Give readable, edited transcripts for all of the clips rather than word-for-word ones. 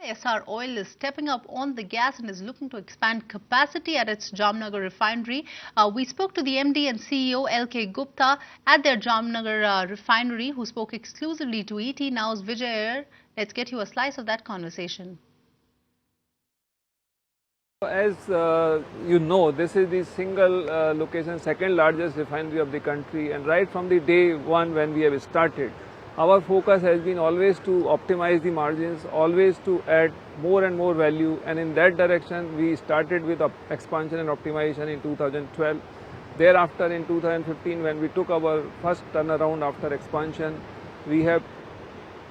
Essar Oil is stepping up on the gas and is looking to expand capacity at its Jamnagar refinery. We spoke to the MD and CEO LK Gupta at their Jamnagar refinery, who spoke exclusively to ET Now's Vijay Iyer. Let's get you a slice of that conversation. As you know, this is the single location, second largest refinery of the country, and right from the day one when we have started, our focus has been always to optimize the margins, always to add more and more value, and in that direction we started with expansion and optimization in 2012. Thereafter in 2015, when we took our first turnaround after expansion, we have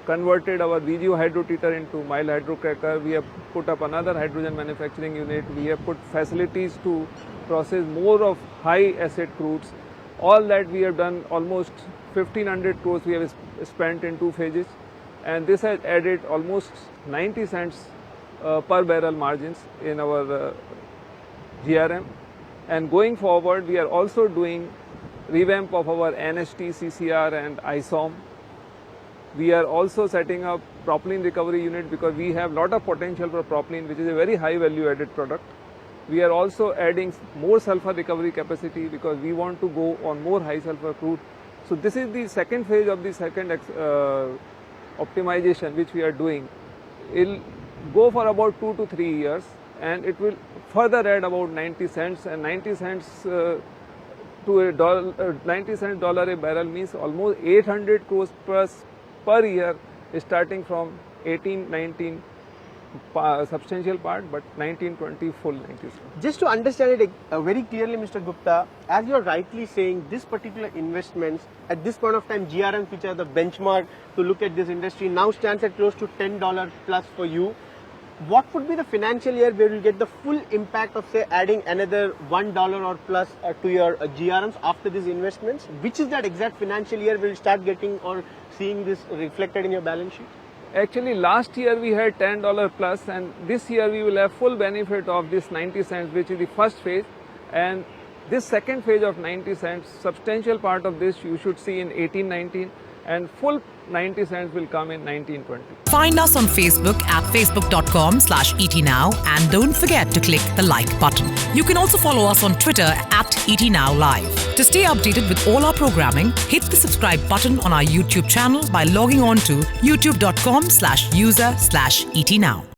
converted our VGO hydrotreater into mild hydrocracker. We have put up another hydrogen manufacturing unit. We have put facilities to process more of high acid crudes. All that we have done, almost 1500 crores we have spent in 2 phases, and this has added almost 90 cents per barrel margins in our GRM. And going forward, we are also doing revamp of our NHT, CCR and ISOM. We are also setting up propylene recovery unit because we have lot of potential for propylene, which is a very high value added product. We are also adding more sulfur recovery capacity because we want to go on more high sulfur crude. So this is the second phase of the second optimization which we are doing. It will go for about 2 to 3 years, and it will further add about 90 cents, and 90 cents to a dollar, 90 cent dollar a barrel means almost 800 crores plus per year, starting from 18-19 substantial part, but 19-20 full 90. Just to understand it very clearly, Mr. Gupta, as you are rightly saying, this particular investments at this point of time, GRMs, which are the benchmark to look at this industry, now stands at close to $10 plus for you. What would be the financial year where you get the full impact of, say, adding another $1 or plus to your GRMs after these investments? Which is that exact financial year where you start getting or seeing this reflected in your balance sheet? Actually, last year we had $10 plus, and this year we will have full benefit of this 90 cents, which is the first phase. And this second phase of 90 cents, substantial part of this you should see in 18-19, and full 90 cents will come in 19-20. Find us on Facebook at facebook.com/ETNow, and don't forget to click the like button. You can also follow us on Twitter at ETNowLive. To stay updated with all our programming, hit the subscribe button on our YouTube channel by logging on to youtube.com/user/ETNow.